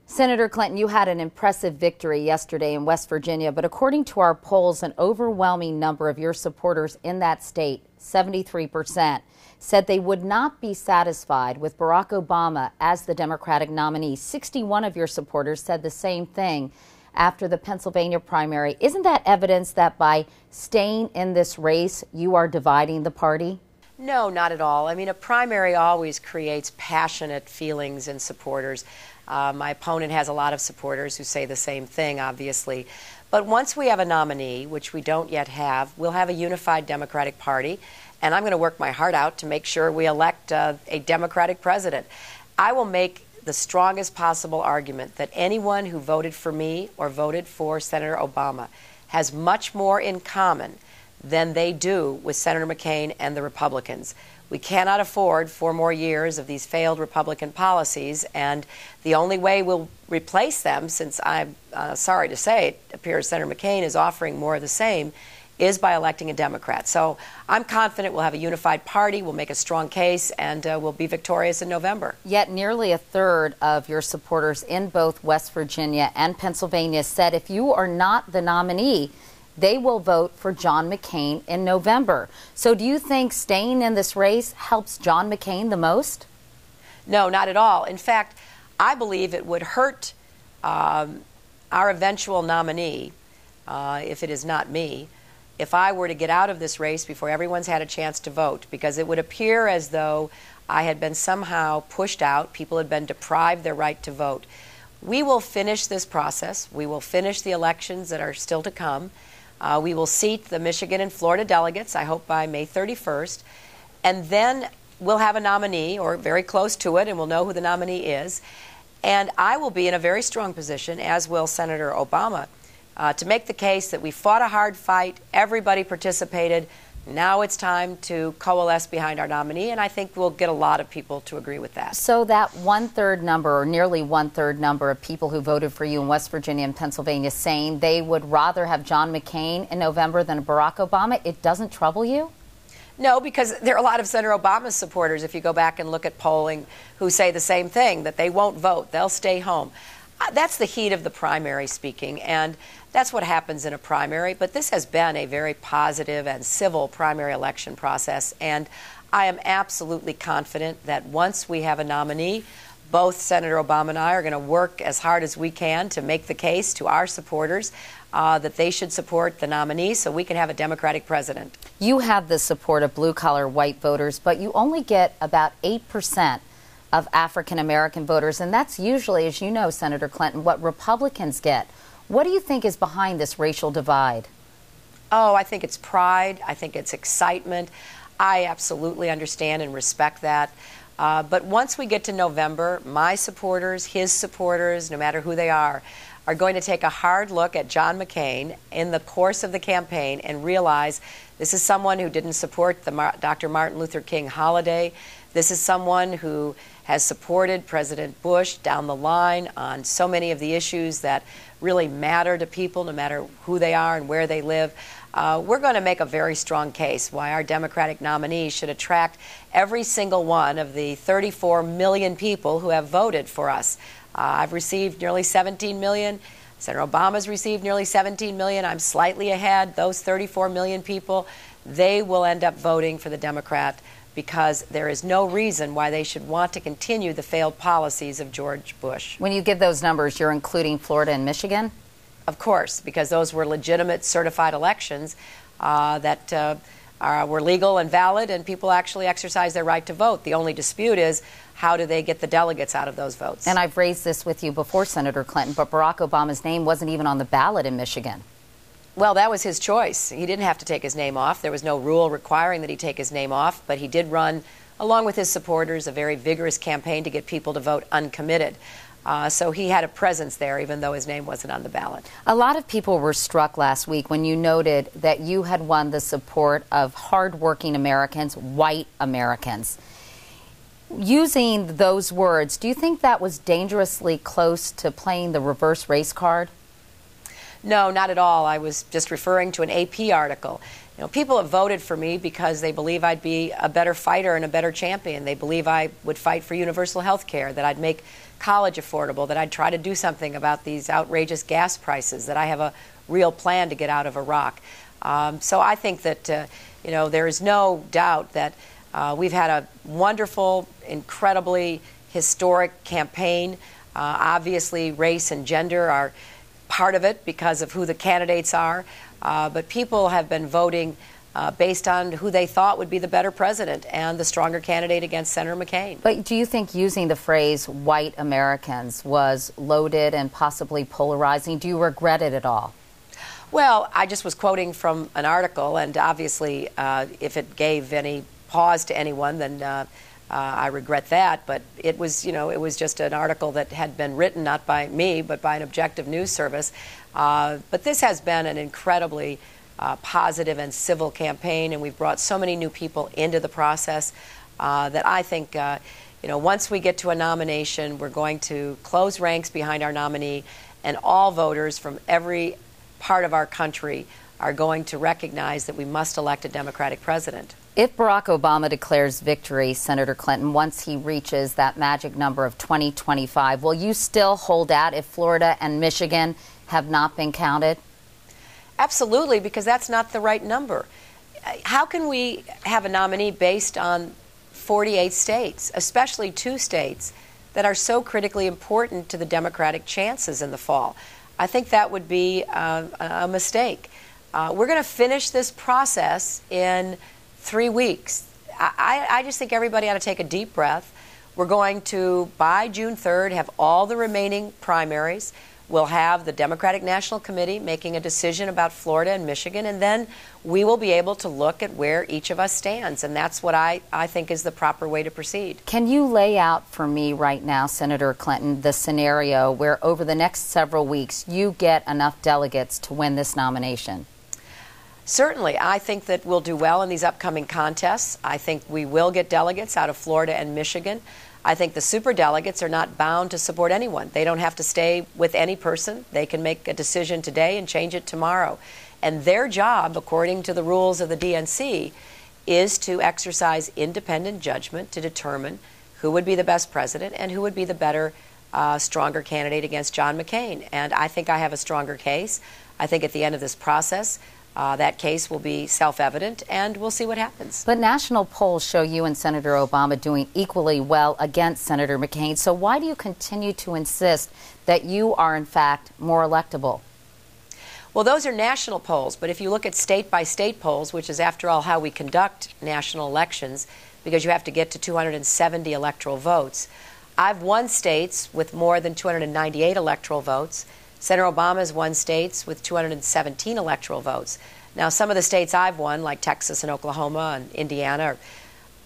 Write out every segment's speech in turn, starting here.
Senator Clinton, you had an impressive victory yesterday in West Virginia, but according to our polls, an overwhelming number of your supporters in that state, 73%, said they would not be satisfied with Barack Obama as the Democratic nominee. 61 of your supporters said the same thing after the Pennsylvania primary. Isn't that evidence that by staying in this race, you are dividing the party? No, not at all. I mean, a primary always creates passionate feelings in supporters. My opponent has a lot of supporters who say the same thing, obviously. But once we have a nominee, which we don't yet have, we'll have a unified Democratic Party, and I'm going to work my heart out to make sure we elect a Democratic president. I will make the strongest possible argument that anyone who voted for me or voted for Senator Obama has much more in common than they do with Senator McCain and the Republicans. We cannot afford 4 more years of these failed Republican policies, and the only way we'll replace them, since I'm sorry to say it appears Senator McCain is offering more of the same, is by electing a Democrat. So I'm confident we'll have a unified party, we'll make a strong case, and we'll be victorious in November. Yet nearly a third of your supporters in both West Virginia and Pennsylvania said if you are not the nominee, they will vote for John McCain in November. So do you think staying in this race helps John McCain the most? No, not at all. In fact, I believe it would hurt our eventual nominee, if it is not me, if I were to get out of this race before everyone's had a chance to vote, because it would appear as though I had been somehow pushed out, people had been deprived their right to vote. We will finish this process. We will finish the elections that are still to come. We will seat the Michigan and Florida delegates, I hope by May 31st, and then we'll have a nominee, or very close to it, and we'll know who the nominee is. And I will be in a very strong position, as will Senator Obama, to make the case that we fought a hard fight, everybody participated. Now it's time to coalesce behind our nominee, and I think we'll get a lot of people to agree with that. So that 1/3 number, or nearly 1/3 number of people who voted for you in West Virginia and Pennsylvania saying they would rather have John McCain in November than Barack Obama, it doesn't trouble you? No, because there are a lot of Senator Obama's supporters, if you go back and look at polling, who say the same thing, that they won't vote, they'll stay home. That's the heat of the primary speaking, and that's what happens in a primary. But this has been a very positive and civil primary election process, and I am absolutely confident that once we have a nominee, both Senator Obama and I are going to work as hard as we can to make the case to our supporters that they should support the nominee so we can have a Democratic president. You have the support of blue-collar white voters, but you only get about 8% of African-American voters, and that's usually, as you know, Senator Clinton, what Republicans get. What do you think is behind this racial divide? Oh, I think it's pride. I think it's excitement. I absolutely understand and respect that. But once we get to November, my supporters, his supporters, no matter who they are going to take a hard look at John McCain in the course of the campaign and realize this is someone who didn't support the Dr. Martin Luther King holiday. This is someone who has supported President Bush down the line on so many of the issues that really matter to people, no matter who they are and where they live. We're going to make a very strong case why our Democratic nominee should attract every single one of the 34 million people who have voted for us. I've received nearly 17 million. Senator Obama's received nearly 17 million. I'm slightly ahead. Those 34 million people, they will end up voting for the Democrat, because there is no reason why they should want to continue the failed policies of George Bush. When you give those numbers, you're including Florida and Michigan? Of course, because those were legitimate certified elections that were legal and valid, and people actually exercised their right to vote. The only dispute is how do they get the delegates out of those votes. And I've raised this with you before, Senator Clinton, but Barack Obama's name wasn't even on the ballot in Michigan. Well, that was his choice. He didn't have to take his name off. There was no rule requiring that he take his name off, but he did run, along with his supporters, a very vigorous campaign to get people to vote uncommitted. So he had a presence there, even though his name wasn't on the ballot. A lot of people were struck last week when you noted that you had won the support of hardworking Americans, white Americans. Using those words, do you think that was dangerously close to playing the reverse race card? No, not at all. I was just referring to an AP article. People have voted for me because they believe I'd be a better fighter and a better champion. They believe I would fight for universal health care, that I'd make college affordable, that I'd try to do something about these outrageous gas prices, that I have a real plan to get out of Iraq. So I think that, there is no doubt that we've had a wonderful, incredibly historic campaign. Obviously, race and gender are part of it because of who the candidates are. But people have been voting based on who they thought would be the better president and the stronger candidate against Senator McCain. But do you think using the phrase white Americans was loaded and possibly polarizing? Do you regret it at all? Well, I just was quoting from an article, and obviously if it gave any pause to anyone, then I regret that. But it was, it was just an article that had been written not by me, but by an objective news service. But this has been an incredibly positive and civil campaign, and we've brought so many new people into the process that I think, once we get to a nomination, we're going to close ranks behind our nominee, and all voters from every part of our country are going to recognize that we must elect a Democratic president. If Barack Obama declares victory, Senator Clinton, once he reaches that magic number of 2025, will you still hold out if Florida and Michigan have not been counted? Absolutely, because that's not the right number. How can we have a nominee based on 48 states, especially 2 states that are so critically important to the Democratic chances in the fall? I think that would be a mistake. We're going to finish this process in 3 weeks. I just think everybody ought to take a deep breath. We're going to, by June 3rd, have all the remaining primaries. We'll have the Democratic National Committee making a decision about Florida and Michigan, and then we will be able to look at where each of us stands, and that's what I think is the proper way to proceed. Can you lay out for me right now, Senator Clinton, the scenario where over the next several weeks you get enough delegates to win this nomination? Certainly. I think that we'll do well in these upcoming contests. I think we will get delegates out of Florida and Michigan. I think the superdelegates are not bound to support anyone. They don't have to stay with any person. They can make a decision today and change it tomorrow. And their job, according to the rules of the DNC, is to exercise independent judgment to determine who would be the best president and who would be the better, stronger candidate against John McCain. And I think I have a stronger case. I think at the end of this process, that case will be self-evident, and we'll see what happens. But national polls show you and Senator Obama doing equally well against Senator McCain. So why do you continue to insist that you are, in fact, more electable? Well, those are national polls. But if you look at state-by-state polls, which is, after all, how we conduct national elections, because you have to get to 270 electoral votes, I've won states with more than 298 electoral votes. Senator Obama has won states with 217 electoral votes. Now, some of the states I've won, like Texas and Oklahoma and Indiana, are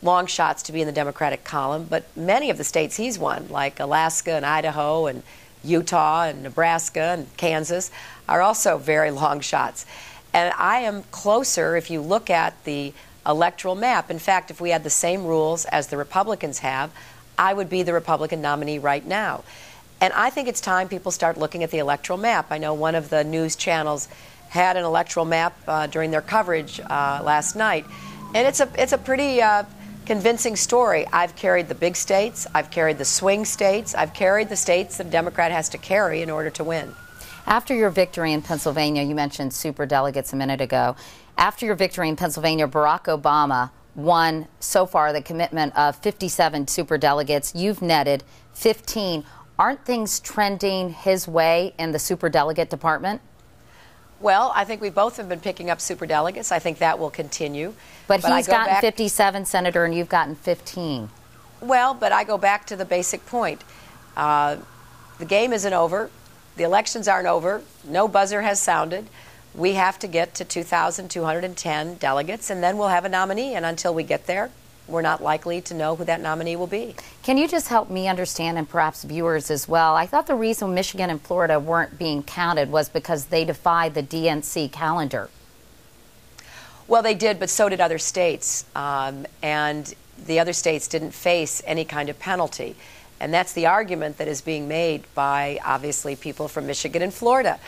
long shots to be in the Democratic column, but many of the states he's won, like Alaska and Idaho and Utah and Nebraska and Kansas, are also very long shots. And I am closer if you look at the electoral map. In fact, if we had the same rules as the Republicans have, I would be the Republican nominee right now. And I think it's time people start looking at the electoral map. I know one of the news channels had an electoral map during their coverage last night, and it's a pretty convincing story. I've carried the big states, I've carried the swing states, I've carried the states that a Democrat has to carry in order to win. After your victory in Pennsylvania, you mentioned superdelegates a minute ago. After your victory in Pennsylvania, Barack Obama won so far the commitment of 57 superdelegates. You've netted 15. Aren't things trending his way in the superdelegate department? Well, I think we both have been picking up superdelegates. I think that will continue. But he's gotten 57, Senator, and you've gotten 15. Well, but I go back to the basic point. The game isn't over. The elections aren't over. No buzzer has sounded. We have to get to 2,210 delegates, and then we'll have a nominee. And until we get there, we're not likely to know who that nominee will be. Can you just help me understand, and perhaps viewers as well? I thought the reason Michigan and Florida weren't being counted was because they defied the DNC calendar. Well, they did, but so did other states. And the other states didn't face any kind of penalty. And that's the argument that is being made by, obviously, people from Michigan and Florida,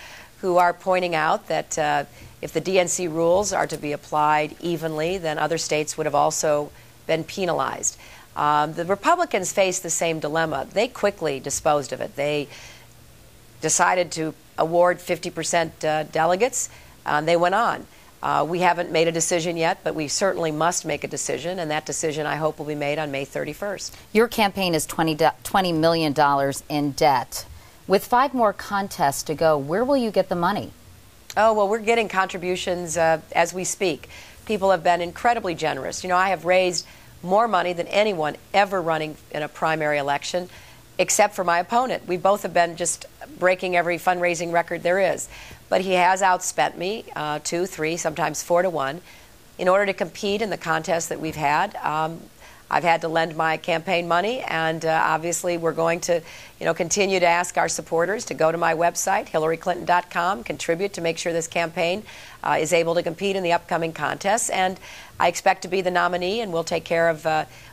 who are pointing out that if the DNC rules are to be applied evenly, then other states would have also been penalized. The Republicans faced the same dilemma. They quickly disposed of it. They decided to award 50% delegates. They went on. We haven't made a decision yet, but we certainly must make a decision, and that decision, I hope, will be made on May 31st. Your campaign is $20 million in debt. With 5 more contests to go, where will you get the money? Oh, well, we're getting contributions as we speak. People have been incredibly generous. You know, I have raised more money than anyone ever running in a primary election, except for my opponent. We both have been just breaking every fundraising record there is. But he has outspent me 2, 3, sometimes 4 to 1. In order to compete in the contests that we've had, I've had to lend my campaign money, and obviously we're going to, continue to ask our supporters to go to my website, HillaryClinton.com, contribute to make sure this campaign is able to compete in the upcoming contests. And I expect to be the nominee, and we'll take care of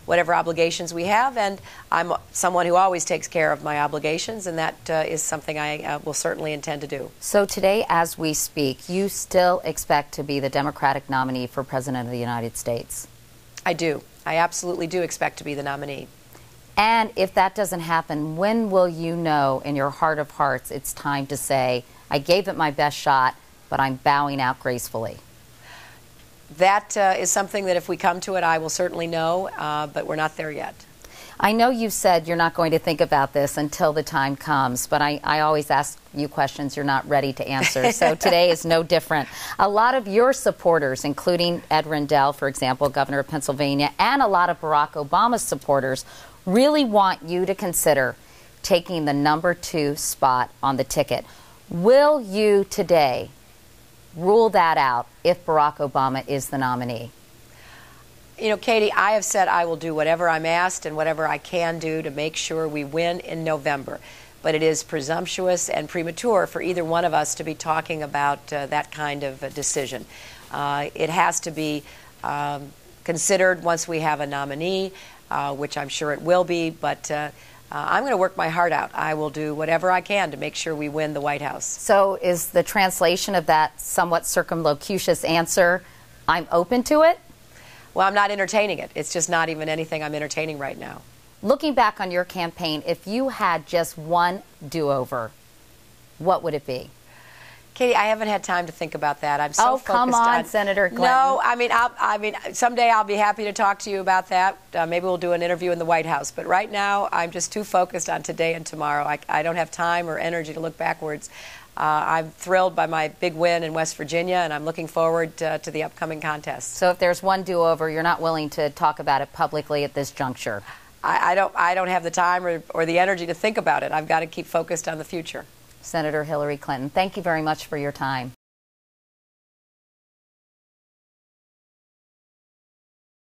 whatever obligations we have. And I'm someone who always takes care of my obligations, and that is something I will certainly intend to do. So today, as we speak, you still expect to be the Democratic nominee for President of the United States? I do. I absolutely do expect to be the nominee. And if that doesn't happen, when will you know in your heart of hearts it's time to say, I gave it my best shot, but I'm bowing out gracefully? That is something that if we come to it, I will certainly know, but we're not there yet. I know you've said you're not going to think about this until the time comes, but I always ask you questions you're not ready to answer. So today is no different. A lot of your supporters, including Ed Rendell, for example, governor of Pennsylvania, and a lot of Barack Obama's supporters, really want you to consider taking the number 2 spot on the ticket. Will you today rule that out if Barack Obama is the nominee? You know, Katie, I have said I will do whatever I'm asked and whatever I can do to make sure we win in November. But it is presumptuous and premature for either one of us to be talking about that kind of a decision. It has to be considered once we have a nominee, which I'm sure it will be. But I'm going to work my heart out. I will do whatever I can to make sure we win the White House. So is the translation of that somewhat circumlocucious answer, I'm open to it? Well, I'm not entertaining it. It's just not even anything I'm entertaining right now. Looking back on your campaign, if you had just one do-over, what would it be? Katie, I haven't had time to think about that. I'm so focused come on, Senator Clinton. No, I mean, someday I'll be happy to talk to you about that. Maybe we'll do an interview in the White House. But right now, I'm just too focused on today and tomorrow. I don't have time or energy to look backwards. I'm thrilled by my big win in West Virginia, and I'm looking forward to the upcoming contest. So if there's one do-over, you're not willing to talk about it publicly at this juncture? I don't have the time or the energy to think about it. I've got to keep focused on the future. Senator Hillary Clinton, thank you very much for your time.